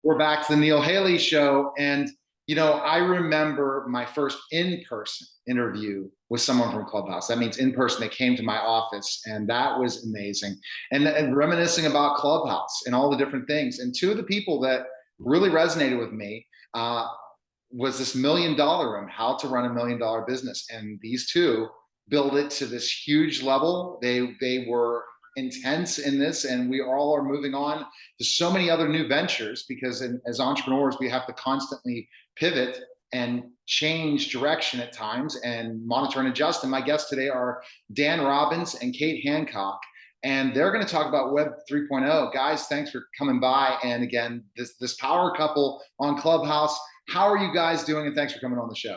We're back to the Neil Haley show. And, I remember my first in-person interview with someone from Clubhouse. That means in person, they came to my office, and that was amazing. And reminiscing about Clubhouse and all the different things. And two of the people that really resonated with me was this $1 million room, how to run $1 million business. And these two built it to this huge level. They were intense in this, and we all are moving on to so many other new ventures because as entrepreneurs, we have to constantly pivot and change direction at times and monitor and adjust. And my guests today are Dan Robbins and Kate Hancock, and they're going to talk about Web 3.0. Guys, thanks for coming by. And again, this power couple on Clubhouse. How are you guys doing? And thanks for coming on the show.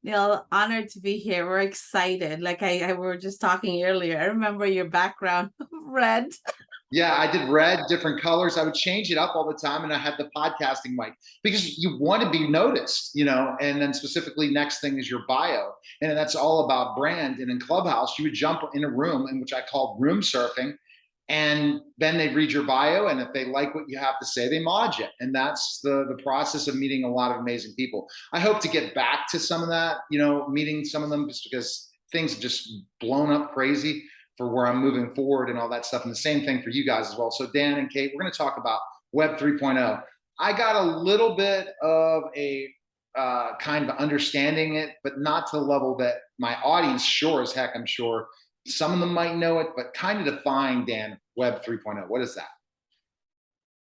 Neil, honored to be here. We're excited. Like I were just talking earlier. I remember your background red. Yeah, I did red, different colors. I would change it up all the time, and I had the podcasting mic because you want to be noticed, and then specifically next thing is your bio. And that's all about brand. And in Clubhouse, you would jump in a room in which I called room surfing. And then they read your bio, and if they like what you have to say, they mod you. And that's the process of meeting a lot of amazing people. I hope to get back to some of that, meeting some of them, just because things have just blown up crazy for where I'm moving forward and all that stuff. And the same thing for you guys as well. So Dan and Kate, we're going to talk about Web 3.0. I got a little bit of a kind of understanding it, but not to the level that my audience, sure as heck, I'm sure, some of them might know it, but kind of define, Dan, Web 3.0. What is that?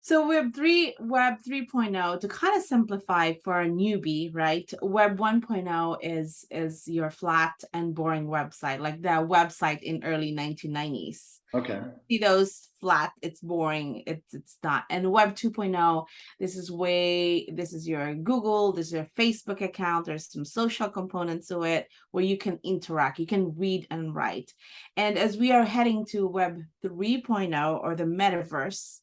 So Web 3.0, to kind of simplify for a newbie, right? Web 1.0 is your flat and boring website, like the website in early 1990s. Okay. See those flat, it's boring, it's not. And Web 2.0, this is your Google, this is your Facebook account, there's some social components to it where you can interact, you can read and write. And as we are heading to Web 3.0 or the Metaverse,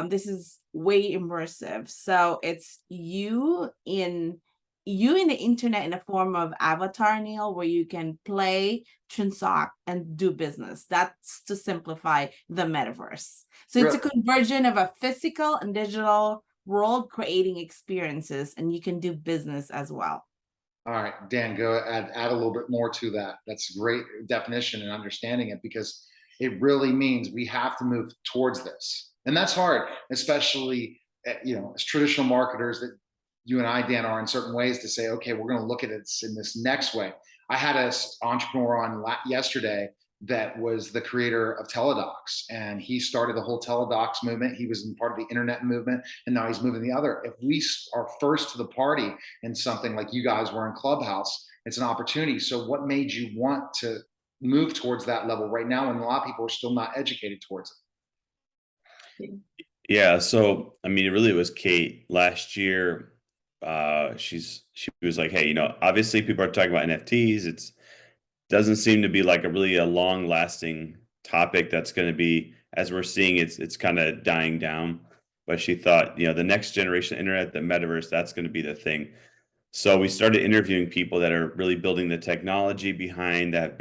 this is way immersive. So it's you in the internet in a form of avatar, Neil, where you can play, transact, and do business. That's to simplify the metaverse. So it's a conversion of a physical and digital world, creating experiences, and you can do business as well. All right, Dan, go add a little bit more to that. That's a great definition and understanding it, because it really means we have to move towards this. And that's hard, especially, as traditional marketers that you and I, Dan, are in certain ways, to say, okay, we're going to look at it in this next way. I had an entrepreneur on yesterday that was the creator of Teledocs, and he started the whole Teledocs movement. He was in part of the internet movement, and now he's moving the other. If we are first to the party in something like you guys were in Clubhouse, it's an opportunity. So what made you want to move towards that level right now when a lot of people are still not educated towards it? Yeah, so I mean, it really was Kate last year. She was like, hey, obviously people are talking about NFTs. It doesn't seem to be like a long lasting topic that's going to be, as we're seeing, it's kind of dying down. But she thought, the next generation internet, the metaverse, that's going to be the thing. So we started interviewing people that are really building the technology behind, that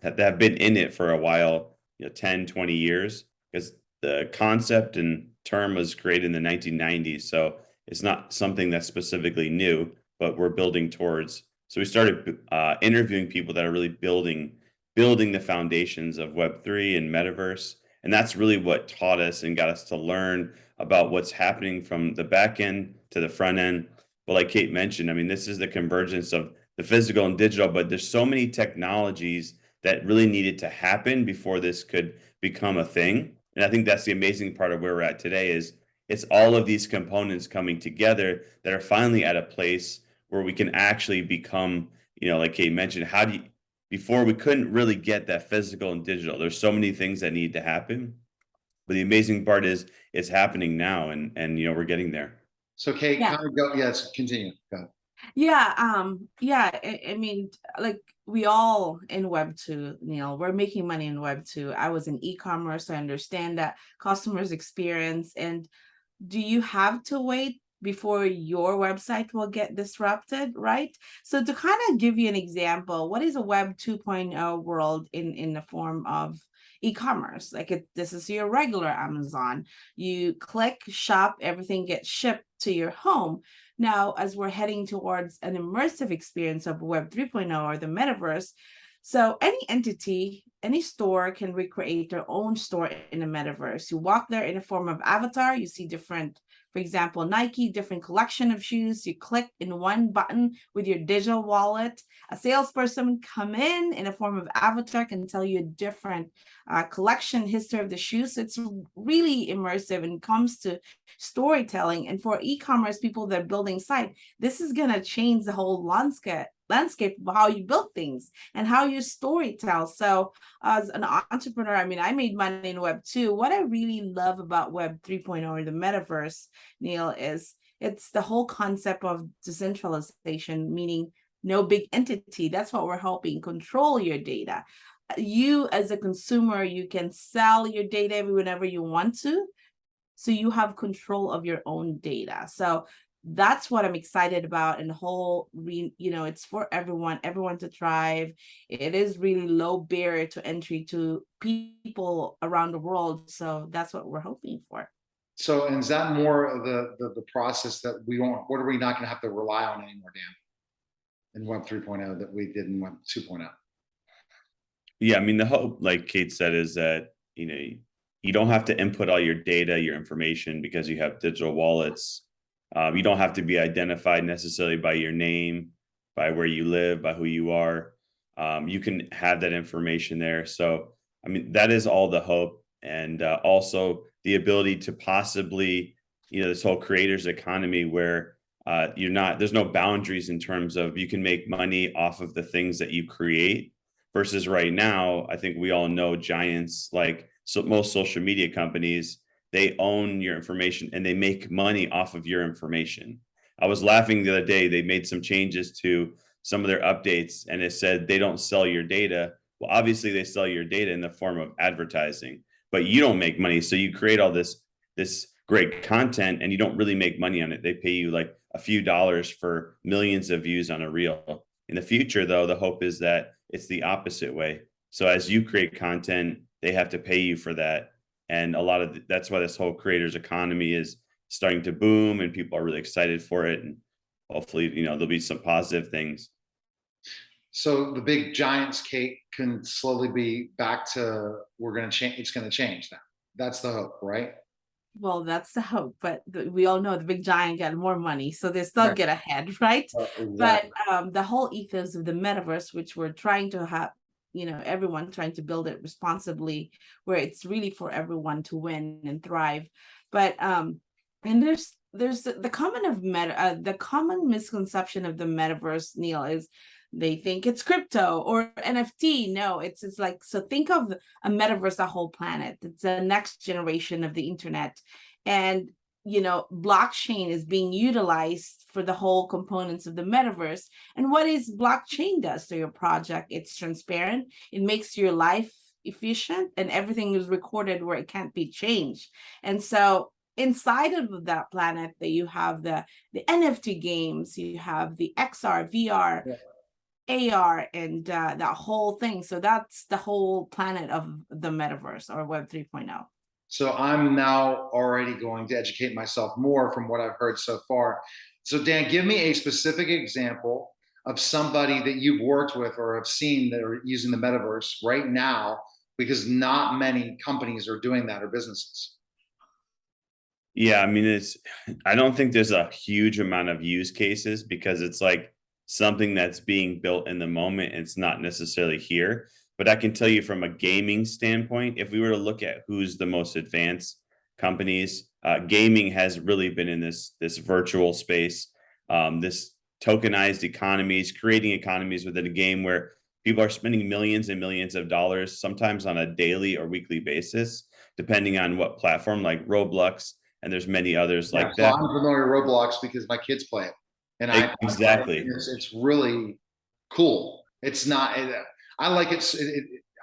have been in it for a while, 10, 20 years, because the concept and term was created in the 1990s. So it's not something that's specifically new, but we're building towards. So we started interviewing people that are really building the foundations of Web3 and Metaverse. And that's really what taught us and got us to learn about what's happening from the back end to the front end. But like Kate mentioned, I mean, this is the convergence of the physical and digital, but there's so many technologies that really needed to happen before this could become a thing. And I think that's the amazing part of where we're at today, is it's all of these components coming together that are finally at a place where we can actually become, like Kate mentioned, before we couldn't really get that physical and digital. There's so many things that need to happen. But the amazing part is it's happening now, and we're getting there. So Kate, kind of go, yes, continue. Go ahead. Yeah, I mean, like we all in Web 2, Neil, we're making money in Web 2. I was in e-commerce, so I understand that customers experience. And do you have to wait before your website will get disrupted, right? So to kind of give you an example, what is a Web 2.0 world in the form of, e-commerce. This is your regular Amazon. You click, shop, everything gets shipped to your home. Now, as we're heading towards an immersive experience of Web 3.0 or the metaverse, so any entity, any store can recreate their own store in a metaverse. You walk there in a form of avatar, you see different, for example, Nike, different collection of shoes. You click in one button with your digital wallet. A salesperson come in a form of avatar, can tell you a different collection history of the shoes. So it's really immersive and comes to storytelling. And for e-commerce people that are building site, this is going to change the whole landscape of how you build things and how you story tell. So as an entrepreneur, I mean, I made money in Web 2. What I really love about Web 3.0 or the metaverse, Neil, is it's the whole concept of decentralization, meaning no big entity. That's what we're helping control your data. You as a consumer, you can sell your data whenever you want to. So you have control of your own data. So that's what I'm excited about. And the whole, it's for everyone to thrive. It is really low barrier to entry to people around the world. So that's what we're hoping for. So, and is that more of the process that what are we not going to have to rely on anymore, Dan, in Web 3.0 that we did in Web 2.0? Yeah, I mean, the hope, like Kate said, is that, you don't have to input all your data, your information, because you have digital wallets. You don't have to be identified necessarily by your name, by where you live, by who you are. You can have that information there. So, I mean, that is all the hope. And also the ability to possibly, this whole creators economy where there's no boundaries in terms of you can make money off of the things that you create versus right now. I think we all know giants like most social media companies, they own your information and they make money off of your information. I was laughing the other day, they made some changes to some of their updates and it said they don't sell your data. Well, obviously they sell your data in the form of advertising, but you don't make money. So you create all this great content and you don't really make money on it. They pay you like a few dollars for millions of views on a reel. In the future, though, the hope is that it's the opposite way. So as you create content, they have to pay you for that. And that's why this whole creators economy is starting to boom and people are really excited for it. And hopefully, there'll be some positive things. So the big giants, Kate, can slowly be back to, we're going to change. It's going to change now. That's the hope, right? Well, that's the hope, but we all know the big giant got more money, so they still get ahead, right? Exactly. But the whole ethos of the metaverse, which we're trying to have, everyone trying to build it responsibly, where it's really for everyone to win and thrive. But and there's the common misconception of the metaverse, Neil, is they think it's crypto or NFT. No, it's like, so think of a metaverse, a whole planet. It's the next generation of the internet. And, blockchain is being utilized for the whole components of the metaverse. And what is blockchain does to your project? It's transparent. It makes your life efficient and everything is recorded where it can't be changed. And so inside of that planet, that you have the NFT games, you have the XR, VR, AR, and that whole thing. So that's the whole planet of the metaverse or Web 3.0. So I'm now already going to educate myself more from what I've heard so far. So Dan, give me a specific example of somebody that you've worked with or have seen that are using the metaverse right now, because not many companies are doing that or businesses. Yeah, I mean, I don't think there's a huge amount of use cases because it's like something that's being built in the moment. It's not necessarily here, but I can tell you from a gaming standpoint, if we were to look at who's the most advanced companies, gaming has really been in this virtual space, this tokenized economies, creating economies within a game where people are spending millions and millions of dollars, sometimes on a daily or weekly basis, depending on what platform, like Roblox, and there's many others like that. I'm familiar with Roblox because my kids play it. And exactly, it's really cool. It's not. I like it.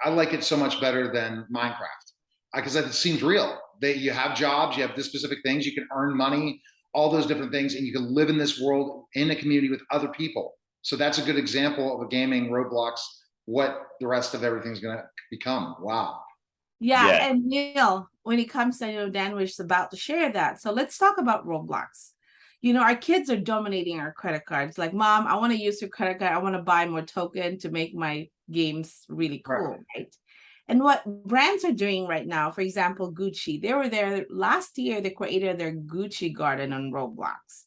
I like it so much better than Minecraft because it seems real. You have jobs, you have this specific things, you can earn money, all those different things, and you can live in this world in a community with other people. So that's a good example of a gaming Roblox. What the rest of everything's going to become. Wow. Yeah, Yeah. and Neil, when it comes to, Dan was about to share that. So let's talk about Roblox. Our kids are dominating our credit cards. Like, Mom, I want to use your credit card. I want to buy more token to make my games really cool, right? And what brands are doing right now, for example, Gucci, they were there last year, they created their Gucci garden on Roblox.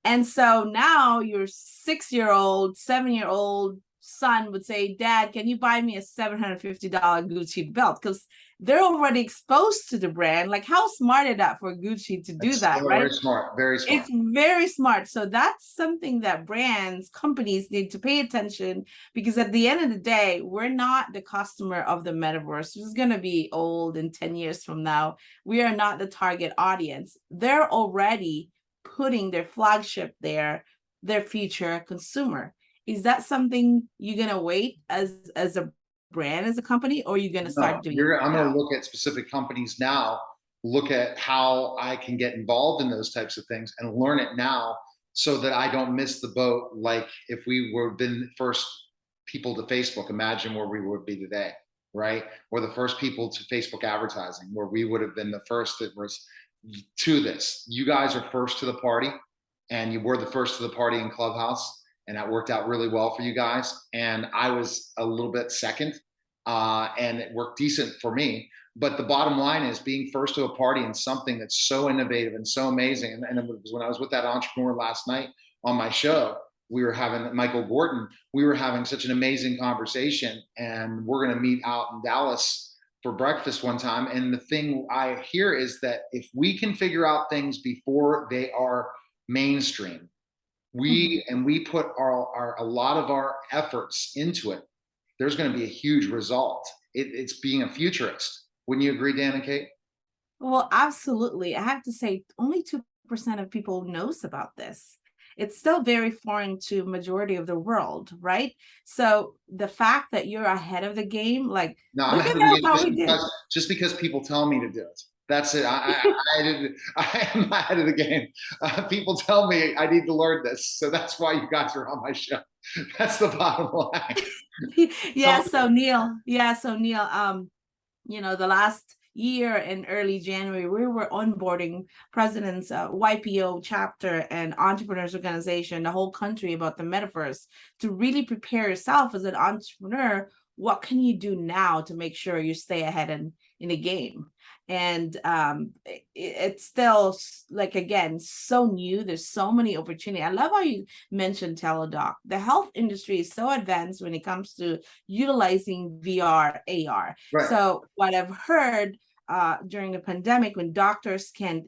And so now your 6-year-old, 7-year-old son would say, Dad, can you buy me a $750 Gucci belt? Because they're already exposed to the brand. Like, how smart is that for Gucci to do that, right? Very smart, very smart. It's very smart. So that's something that brands, companies need to pay attention, because at the end of the day, we're not the customer of the metaverse, which is going to be old in 10 years from now. We are not the target audience. They're already putting their flagship there, their future consumer. Is that something you're going to wait as a brand, as a company, or are you going to start doing it? I'm going to look at specific companies now, look at how I can get involved in those types of things and learn it now, so that I don't miss the boat. Like, if we were been first people to Facebook, imagine where we would be today, right? Or the first people to Facebook advertising, where we would have been the first that was to this. You guys are first to the party, and you were the first to the party in Clubhouse, and that worked out really well for you guys. And I was a little bit second, and it worked decent for me. But the bottom line is being first to a party in something that's so innovative and so amazing. And it was when I was with that entrepreneur last night on my show, we were having Michael Gordon, we were having such an amazing conversation, and we're going to meet out in Dallas for breakfast one time. And the thing I hear is that if we can figure out things before they are mainstream, we put a lot of our efforts into it, there's going to be a huge result. It's being a futurist. Wouldn't you agree, Dan and Kate? Well, absolutely. I have to say, only 2% of people knows about this. It's still very foreign to majority of the world, right? So the fact that you're ahead of the game, like, no, I'm ahead of the game just because people tell me to do it. That's it. I am ahead of the game. People tell me I need to learn this, so that's why you guys are on my show. That's the bottom line. So Neil, the last year in early January, we were onboarding presidents, YPO chapter and entrepreneurs organization, the whole country, about the metaverse, to really prepare yourself as an entrepreneur. What can you do now to make sure you stay ahead in the game? And it's still, like, again, so new. There's so many opportunities. I love how you mentioned Teladoc. The health industry is so advanced when it comes to utilizing VR, AR. Right. So what I've heard during the pandemic, when doctors can't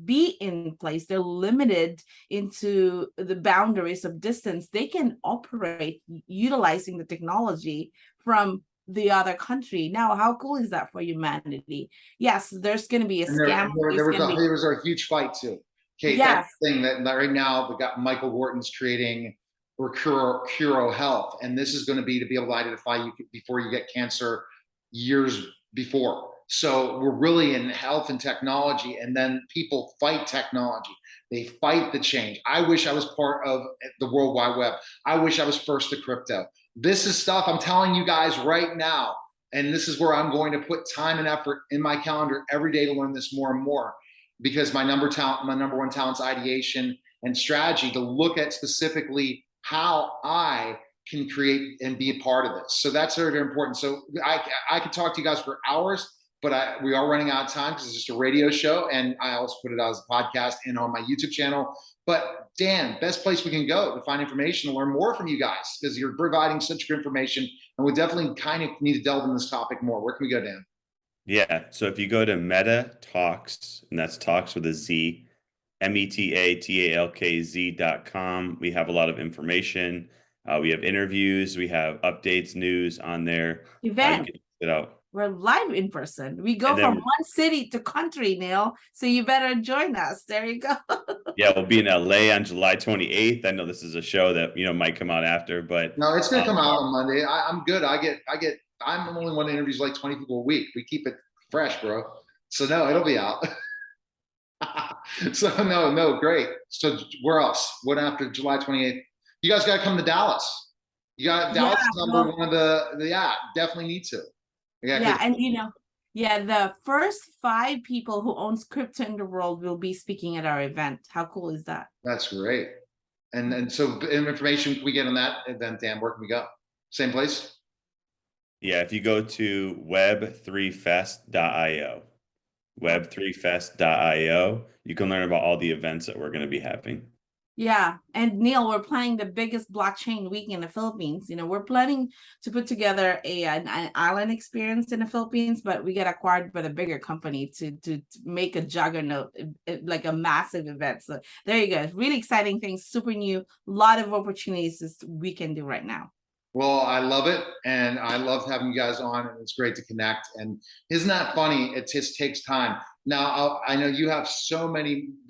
be in place, they're limited into the boundaries of distance, they can operate utilizing the technology from the other country. Now, how cool is that for humanity? Yes, there's going to be a scam. There was a huge fight too. Kate, yes. That thing that right now we got Michael Wharton's creating Curo Health, and this is going to be able to identify you before you get cancer years before. So we're really in health and technology, and then people fight technology. They fight the change. I wish I was part of the World Wide Web. I wish I was first to crypto. This is stuff I'm telling you guys right now. And this is where I'm going to put time and effort in my calendar every day to learn this more and more, because my number one talent's ideation and strategy, to look at specifically how I can create and be a part of this. So that's very, very important. So I could talk to you guys for hours, but we are running out of time because it's just a radio show, and I also put it out as a podcast and on my YouTube channel. But Dan, best place we can go to find information and learn more from you guys, because you're providing such good information, and we definitely kind of need to delve in this topic more. Where can we go, Dan? Yeah, so if you go to Meta Talks, and that's Talks with a Z, metatalkz.com, we have a lot of information. We have interviews, we have updates, news on there. Event. You can check it out. We're live in person. We go from one city to country, Neil. So you better join us. There you go. Yeah, we'll be in LA on July 28th. I know this is a show that might come out after, but no, it's gonna come out on Monday. I'm good. I'm the only one that interviews like 20 people a week. We keep it fresh, bro. So no, it'll be out. So no, great. So where else? What after July 28th? You guys got to come to Dallas. You got Dallas number one of the definitely need to. Yeah, and Yeah, the first 5 people who owns crypto in the world will be speaking at our event. How cool is that? That's great. And so information can we get on that event, Dan? Where can we go? Same place? Yeah, if you go to web3fest.io, web3fest.io, you can learn about all the events that we're going to be having. Yeah, and Neil, we're planning the biggest blockchain week in the Philippines. You know, we're planning to put together an island experience in the Philippines, but we get acquired by the bigger company to make a juggernaut, like a massive event. So there you go. Really exciting things, super new, a lot of opportunities we can do right now. Well, I love it. And I love having you guys on, and it's great to connect. And isn't that funny? It just takes time. Now, I know you have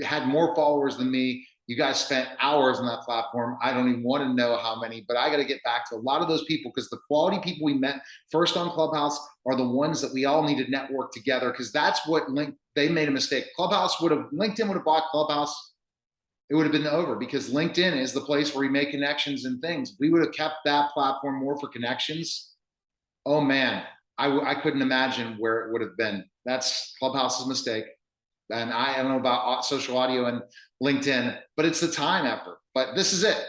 had more followers than me. You guys spent hours on that platform. I don't even want to know how many, but I got to get back to a lot of those people, because the quality people we met first on Clubhouse are the ones that we all need to network together, because that's what they made a mistake. LinkedIn would have bought Clubhouse. It would have been over, because LinkedIn is the place where we make connections and things. We would have kept that platform more for connections. Oh man, I couldn't imagine where it would have been. That's Clubhouse's mistake. And I don't know about social audio and LinkedIn, but it's the time effort. But this is it.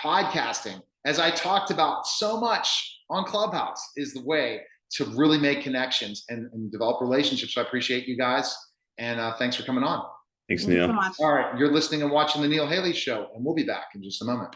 Podcasting, as I talked about so much on Clubhouse, is the way to really make connections and develop relationships. So I appreciate you guys. And thanks for coming on. Thanks, Thank you Neil. so much. All right, you're listening and watching The Neil Haley Show, and we'll be back in just a moment.